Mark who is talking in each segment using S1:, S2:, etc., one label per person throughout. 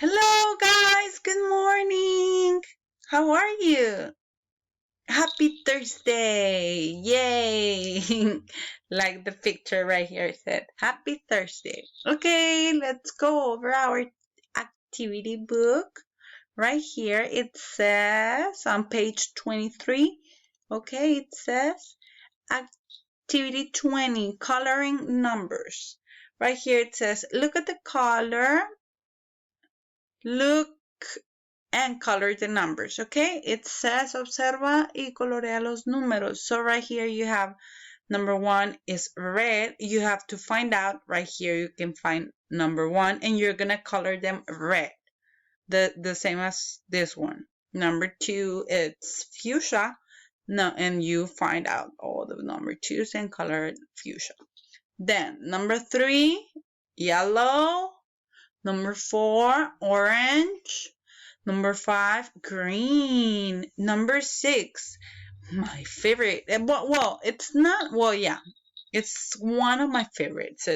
S1: Hello, guys. Good morning. How are you? Happy Thursday. Yay. Like the picture right here said. Happy Thursday. Okay, let's go over our activity book. Right here it says on page 23. Okay, it says activity 20, coloring numbers. Right here it says, look at the color. Look and color the numbers, okay? It says observa y colorea los números. So right here you have number 1 is red. You have to find out right here. You can find number 1 and you're gonna color them red. The same as this one. Number 2 it's fuchsia. No, and you find out all the number 2s and color fuchsia. Then number 3 yellow. Number 4 orange. Number 5, green. Number 6, my favorite. Well, it's not. Well, yeah, it's one of my favorites.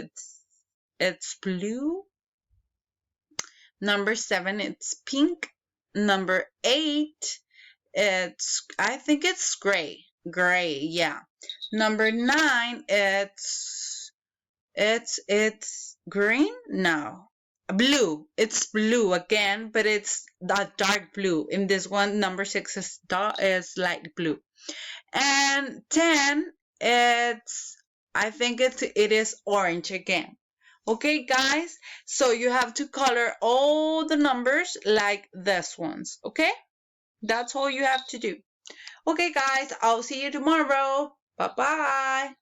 S1: It's blue. Number 7, it's pink. Number 8, I think it's gray. Gray, yeah. Number 9, it's green. No, blue. It's blue again, but it's the dark blue. In this one, number 6 is light blue. And 10, I think it is orange again. Okay, guys, so you have to color all the numbers like this ones. Okay, that's all you have to do. Okay, guys, I'll see you tomorrow. Bye bye.